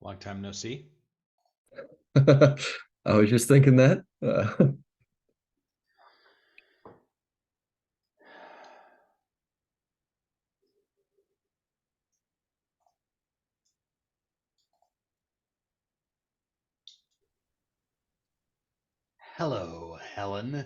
Long time no see. I was just thinking that. Hello, Helen.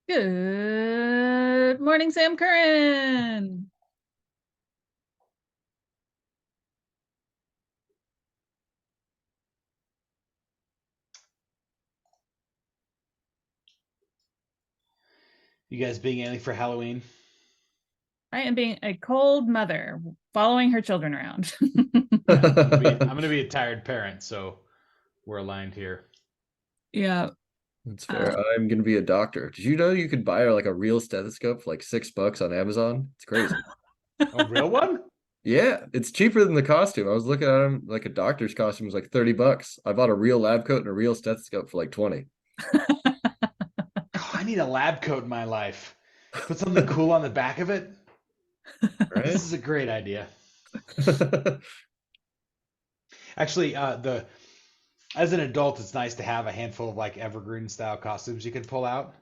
Good morning, Sam Curran. You guys being anything for Halloween? I am being a cold mother, following her children around. I'm gonna be a tired parent, so we're aligned here. Yeah. That's Uh, fair. I'm gonna be a doctor. Did you know you could buy like a real stethoscope for like $6 on Amazon? It's crazy. A real one? Yeah, it's cheaper than the costume. I was looking at them like a doctor's costume was like $30. I bought a real lab coat and a real stethoscope for like 20. Oh, I need a lab coat in my life. Put something cool on the back of it. This Right? is a great idea. Actually, the as an adult, it's nice to have a handful of like evergreen style costumes you can pull out.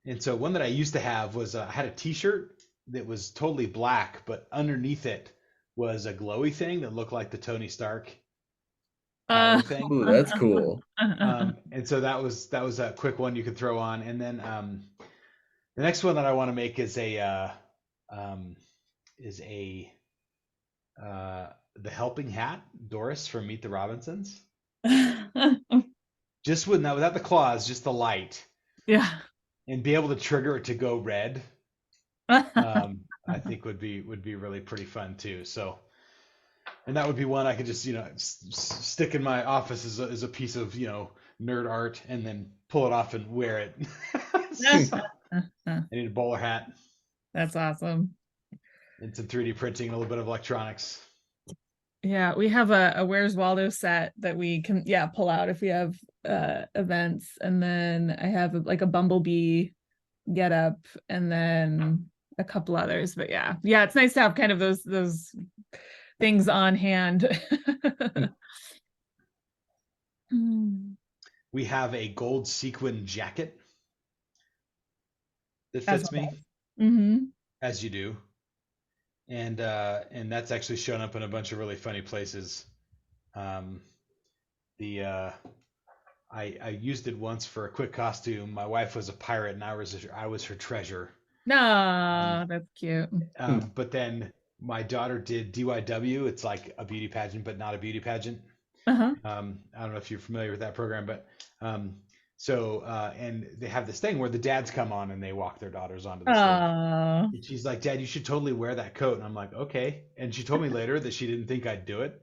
And so one that I used to have was I had a T-shirt that was totally black, but underneath it was a glowy thing that looked like the Tony Stark uh, power thing. Ooh, that's cool. And so that was a quick one you could throw on. And then the next one that I want to make um, is a the helping hat, Doris from Meet the Robinsons. Just without the claws, just the light, yeah. and be able to trigger it to go red. I think would be really pretty fun too. So, and that would be one I could just stick in my office as a piece of nerd art, and then pull it off and wear it. So, I need a bowler hat That's awesome. and some 3D printing and a little bit of electronics. Yeah, we have a Where's Waldo set that we can pull out if we have events, and then I have like a bumblebee get up, and then a couple others. But yeah, it's nice to have kind of those things on hand. Hmm. We have a gold sequin jacket that As fits me, well. Mm-hmm. as you do, and that's actually shown up in a bunch of really funny places. Um, the I used it once for a quick costume. My wife was a pirate, and I was her treasure. Um, No, that's cute. but then my daughter did DYW. It's like a beauty pageant, but not a beauty pageant. Uh-huh. I don't know if you're familiar with that program, but um, and they have this thing where the dads come on and they walk their daughters onto the stage. Oh. And she's like, "Dad, you should totally wear that coat." And I'm like, "Okay." And she told me later that she didn't think I'd do it.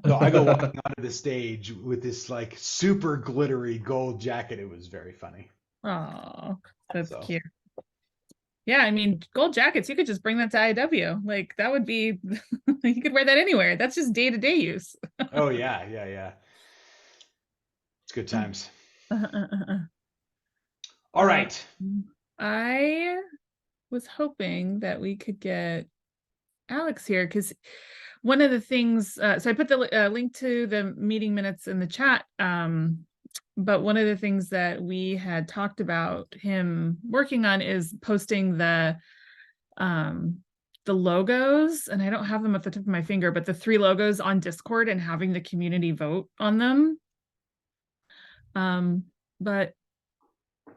So I go walking onto the stage with this like super glittery gold jacket. It was very funny. Oh, that's So, cute. Yeah, I mean, gold jackets, you could just bring that to IW. Like that would be you could wear that anywhere. That's just day-to-day use. oh yeah, yeah, yeah. It's good times. All Um, right. I was hoping that we could get Alex here because one of the things, so I put the link to the meeting minutes in the chat. But one of the things that we had talked about him working on is posting um, the logos, and I don't have them at the tip of my finger, but the 3 logos on Discord and having the community vote on them. But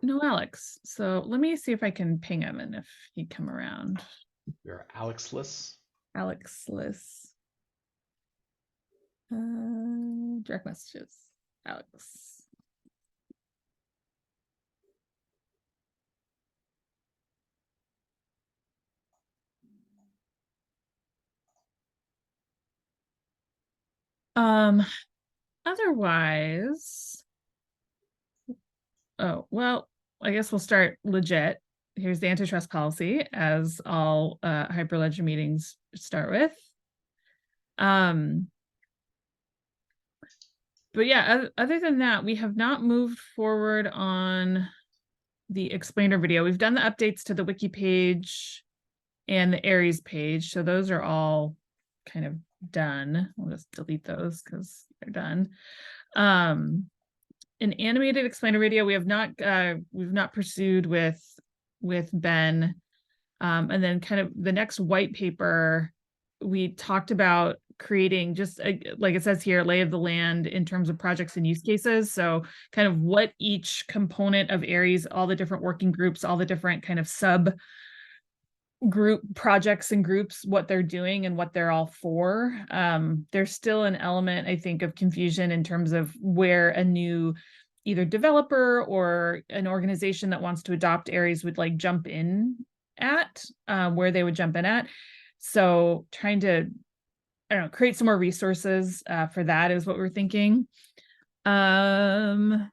no Alex. So let me see if I can ping him and if he'd come around. You're Alexless. Alexless. Direct messages. Alex. Um, Otherwise, oh, well, I guess we'll start legit. Here's the antitrust policy, as all Hyperledger meetings start with. But yeah, other than that, we have not moved forward on the explainer video. We've done the updates to the wiki page and the Aries page. So those are all kind of done. We'll just delete those because they're done. An animated explainer video we've not pursued with Ben. And then kind of the next white paper, we talked about creating just like it says here, lay of the land in terms of projects and use cases. So kind of what each component of Aries, all the different working groups, all the different kind of sub group projects and groups, what they're doing and what they're all for. There's still an element, I think, of confusion in terms of where a new either developer or an organization that wants to adopt Aries would like jump in at, where they would jump in at. So trying to, I don't know, create some more resources for that is what we're thinking. Other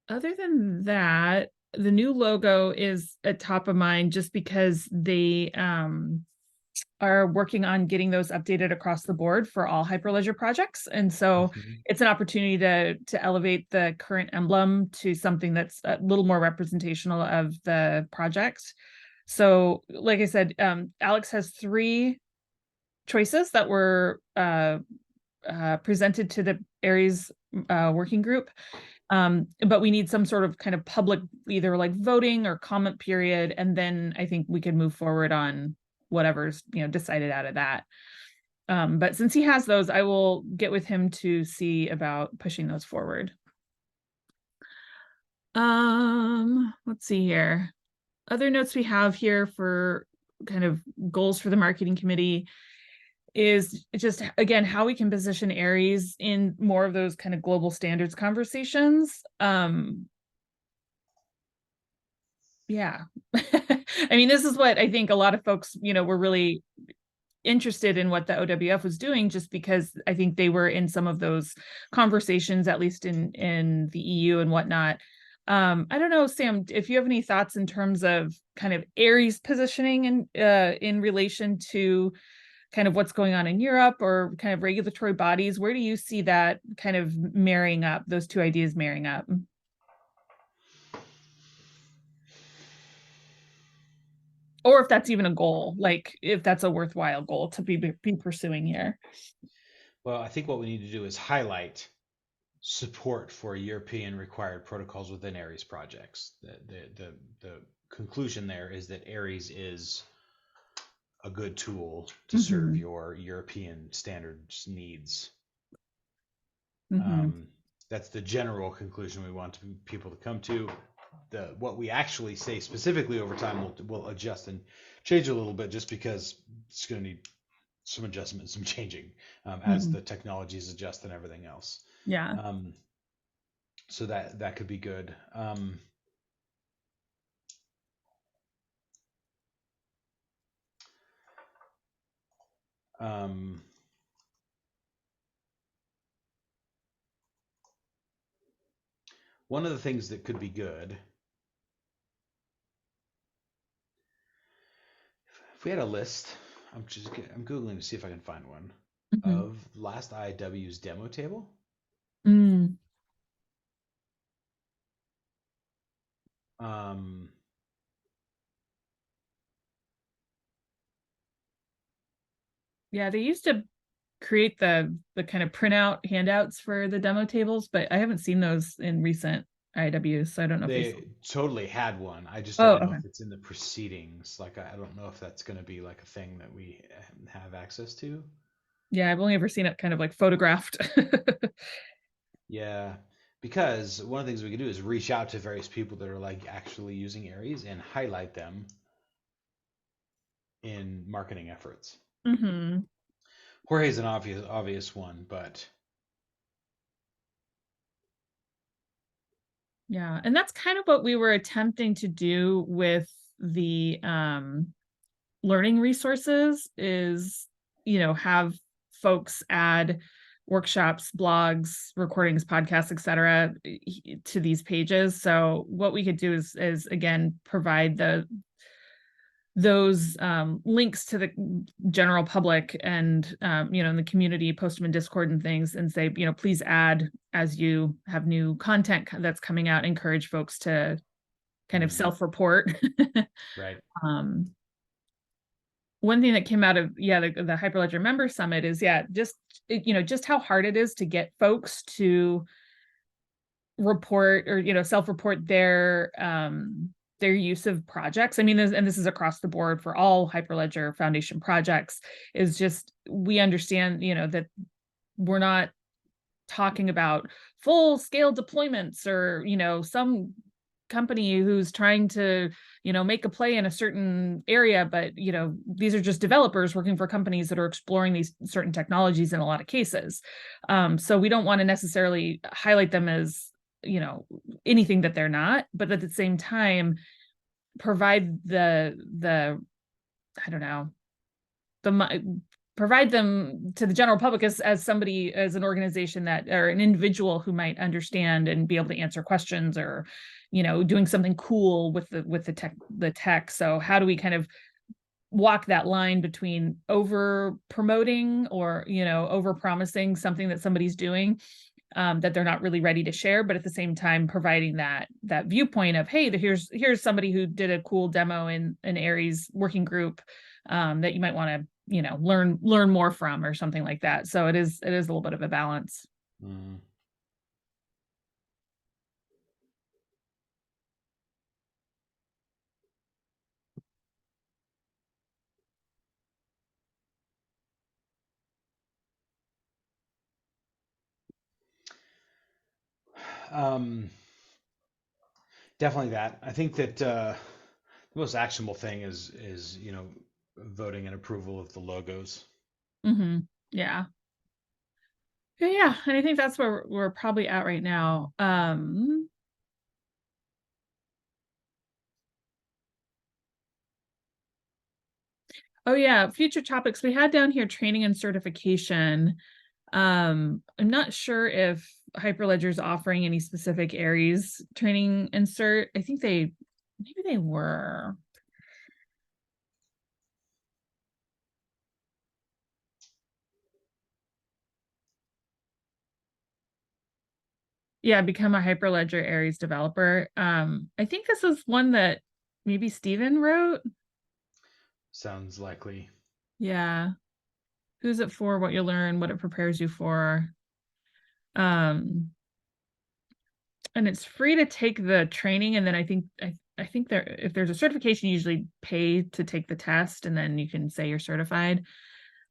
than that, the new logo is at top of mind just because they are working on getting those updated across the board for all Hyperledger projects. And so it's an opportunity to elevate the current emblem to something that's a little more representational of the project. So like I said, Alex has 3 choices that were presented to the Aries working group. But we need some sort of kind of public, either like voting or comment period. And then I think we could move forward on whatever's, decided out of that. But since he has those, I will get with him to see about pushing those forward. Let's see here. Other notes we have here for kind of goals for the marketing committee is just, again, how we can position Aries in more of those kind of global standards conversations. Yeah. I mean, this is what I think a lot of folks, were really interested in what the OWF was doing, just because I think they were in some of those conversations, at least in the EU and whatnot. I don't know, Sam, if you have any thoughts in terms of kind of Aries positioning in relation to kind of what's going on in Europe or kind of regulatory bodies, where do you see that kind of marrying up, those two ideas marrying up? Or if that's even a goal, like if that's a worthwhile goal to be pursuing here. Well, I think what we need to do is highlight support for European required protocols within Aries projects. The conclusion there is that Aries is a good tool to serve your European standards needs. That's the general conclusion we want people to come to. What we actually say specifically over time will adjust and change a little bit, just because it's going to need some adjustment, some changing as the technologies adjust and everything else. Yeah. So that could be good. One of the things that could be good, if we had a list, I'm Googling to see if I can find one, of last IW's demo table. Yeah, they used to create the kind of printout handouts for the demo tables, but I haven't seen those in recent IWs, so I don't know if they totally had one. I just Oh, don't know okay. if it's in the proceedings. Like, I don't know if that's going to be like a thing that we have access to. Yeah, I've only ever seen it kind of like photographed. Yeah, because one of the things we can do is reach out to various people that are like actually using Aries and highlight them in marketing efforts. Jorge's an obvious one, but yeah, and that's kind of what we were attempting to do with the learning resources is, have folks add workshops, blogs, recordings, podcasts, etc. to these pages. So what we could do is again provide those links to the general public and in the community, post them in Discord and things, and say, please add as you have new content that's coming out. Encourage folks to kind of self-report. Right. one thing that came out of, the Hyperledger Member Summit is, just how hard it is to get folks to report or self-report their use of projects. I mean, and this is across the board for all Hyperledger Foundation projects, is just, we understand, that we're not talking about full scale deployments or, some company who's trying to, make a play in a certain area, but, these are just developers working for companies that are exploring these certain technologies in a lot of cases. So we don't want to necessarily highlight them as, anything that they're not, but at the same time, provide the I don't know, provide them to the general public as somebody, as an organization that, or an individual who might understand and be able to answer questions, or doing something cool with the tech. So how do we kind of walk that line between over promoting or over promising something that somebody's doing, that they're not really ready to share, but at the same time providing that viewpoint of, hey, here's somebody who did a cool demo in an Aries working group, that you might want to learn more from, or something like that. So it is a little bit of a balance. Mm. Definitely that. I think that the most actionable thing is voting and approval of the logos. Mm-hmm. Yeah. Yeah, and I think that's where we're probably at right now. Oh yeah, future topics we had down here: training and certification. I'm not sure if Hyperledger is offering any specific Aries training and cert. I think maybe they were. Yeah, become a Hyperledger Aries developer. I think this is one that maybe Steven wrote. Sounds likely. Yeah. Who's it for, what you learn, what it prepares you for. And it's free to take the training, and then I think there, if there's a certification, you usually pay to take the test, and then you can say you're certified.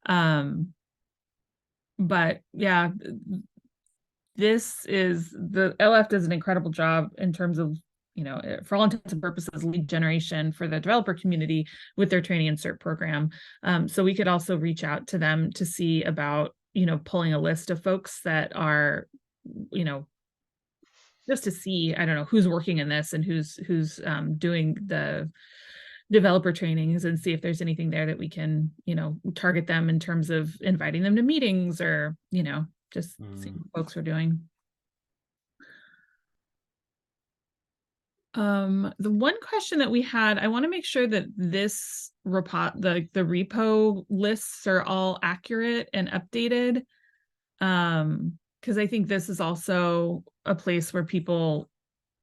But yeah, the LF does an incredible job in terms of, for all intents and purposes, lead generation for the developer community with their training and cert program. So we could also reach out to them to see about, pulling a list of folks that are, just to see, I don't know, who's working in this and who's doing the developer trainings, and see if there's anything there that we can, target them in terms of inviting them to meetings, or, just see what folks are doing. The one question that we had, I want to make sure that this the repo lists are all accurate and updated. Because I think this is also a place where people,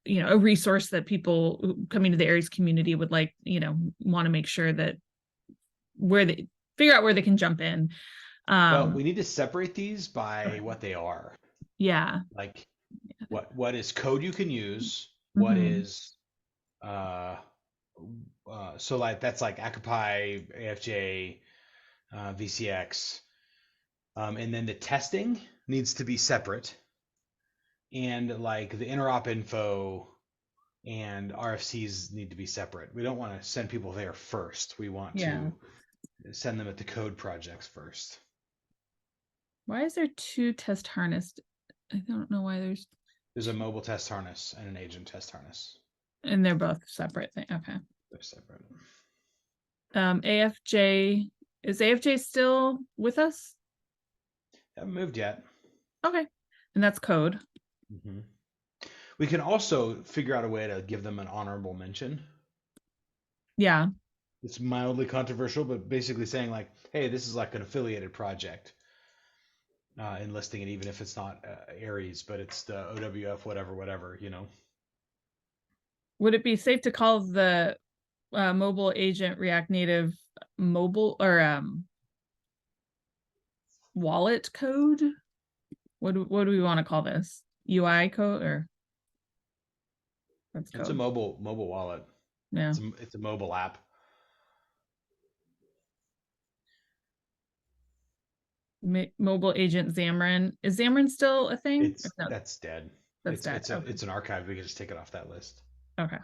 a resource that people coming to the Aries community would like, want to make sure that figure out where they can jump in. Well, we need to separate these by what they are. Yeah. Like what is code you can use, what Mhm. is so like that's like ACOPI, AFJ, VCX, and then the testing needs to be separate, and like the interop info and RFCs need to be separate. We don't want to send people there first. We want Yeah. to send them at the code projects first. Why is there two test harness? I don't know why There's a mobile test harness and an agent test harness. and they're both separate things. Okay. They're separate. AFJ, is AFJ still with us? Haven't moved yet. Okay. And that's code. Mm-hmm. We can also figure out a way to give them an honorable mention. Yeah. It's mildly controversial, but basically saying like, hey, this is like an affiliated project, and listing it, even if it's not Aries, but it's the OWF, whatever. Would it be safe to call the mobile agent React Native mobile or wallet code. What do we want to call this? UI code or that's It's a code? mobile wallet. Yeah. It's a mobile app. Mobile agent Xamarin. Is Xamarin still a thing? Or no, That's dead. that's dead. Okay. It's an archive. We can just take it off that list. Okay.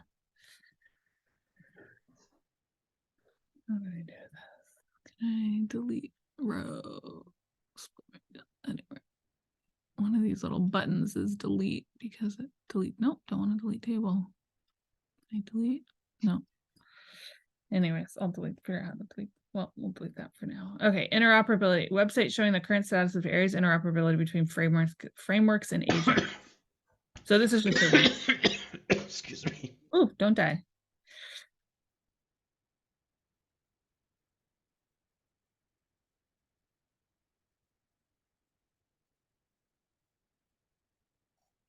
How do I do this? Can I delete row? Anyway, one of these little buttons is delete because it delete. Nope, don't want to delete table. Can I delete? No. Anyways, I'll figure out how to delete. Well, we'll delete that for now. Okay, interoperability. Website showing the current status of Aries interoperability between frameworks and agents. So this is just a link. Excuse me. Oh, don't die.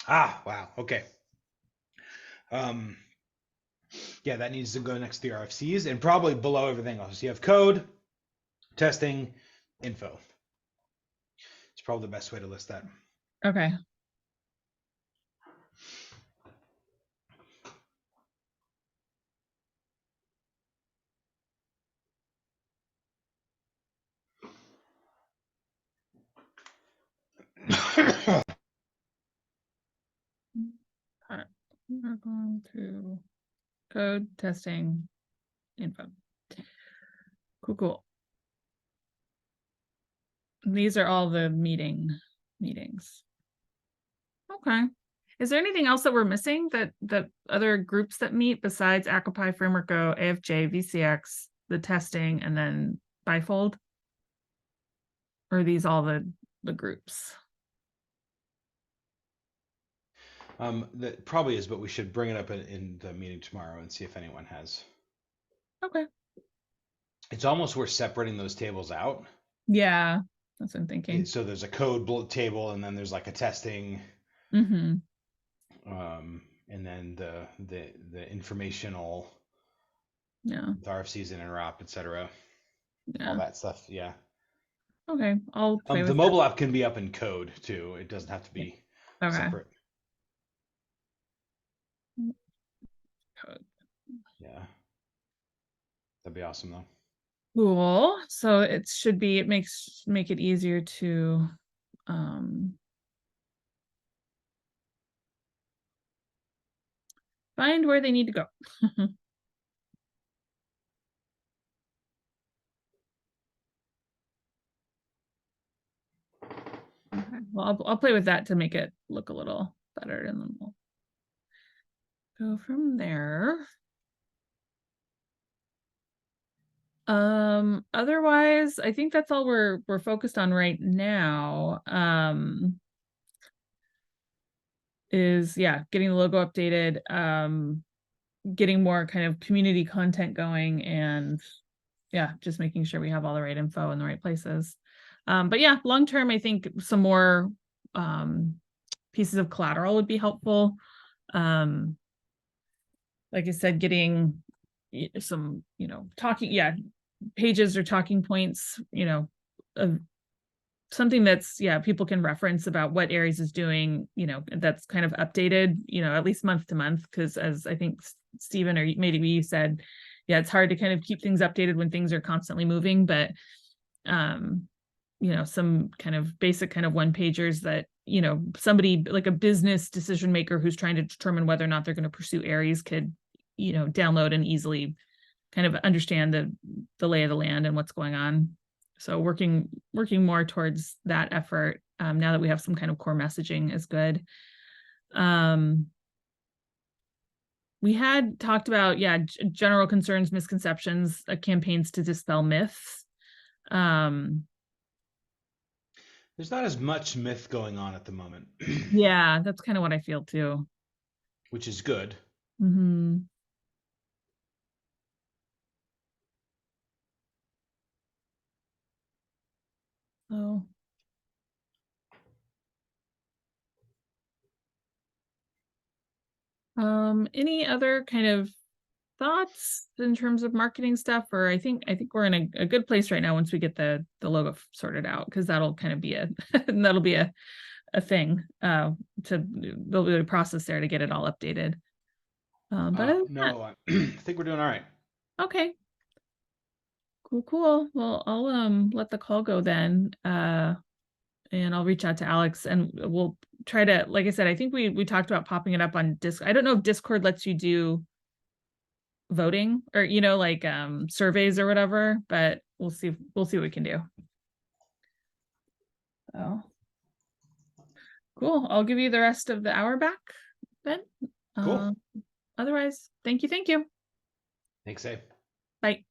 Ah, wow. Okay. Yeah, that needs to go next to the RFCs and probably below everything else. You have code, testing, info. It's probably the best way to list that. Okay. All right. We're going to code, testing, info. Cool. These are all the meetings. Okay. Is there anything else that we're missing that other groups that meet besides Acopi, Framework Go, AFJ, VCX, the testing, and then bifold? Or are these all the groups? That probably is, but we should bring it up in the meeting tomorrow and see if anyone has. Okay. It's almost worth separating those tables out. Yeah, that's what I'm thinking. So there's a code table, and then there's like a testing, Mm-hmm. and then the informational, Yeah. the RFCs and interop, etc. Yeah. All that stuff. Yeah. Okay. I'll play The with mobile app can be up in code too. It doesn't have to be that. Okay. separate. Code. Yeah. That'd be awesome though. Cool. So it should be, it make it easier to find where they need to go. Okay. Well, I'll play with that to make it look a little better, and then we'll go from there. Otherwise, I think that's all we're focused on right now. Is yeah, getting the logo updated, getting more kind of community content going, and yeah, just making sure we have all the right info in the right places. But yeah, long term, I think some more pieces of collateral would be helpful. Like I said, getting some, talking, yeah, pages or talking points, something that's, yeah, people can reference about what Aries is doing, that's kind of updated, at least month to month. Because as I think Stephen or maybe you said, yeah, it's hard to kind of keep things updated when things are constantly moving, but some kind of basic kind of one pagers that, somebody like a business decision maker who's trying to determine whether or not they're going to pursue Aries could, download and easily kind of understand the lay of the land and what's going on. So working more towards that effort, now that we have some kind of core messaging is good. We had talked about, yeah, general concerns, misconceptions, campaigns to dispel myths. There's not as much myth going on at the moment. Yeah, that's kind of what I feel too. Which is good. Mm-hmm. So, any other kind of thoughts in terms of marketing stuff? Or I think we're in a good place right now once we get the logo sorted out, because that'll kind of be that'll be a thing. There'll be a process there to get it all updated. But other than that, No, I think we're doing all right. okay. Cool. Well, I'll let the call go then. And I'll reach out to Alex, and we'll try to, like I said, I think we talked about popping it up on Discord. I don't know if Discord lets you do voting or, like surveys or whatever, but we'll see what we can do. Oh, cool. I'll give you the rest of the hour back then. Cool. Otherwise, thank you. Thanks, Abe. Bye.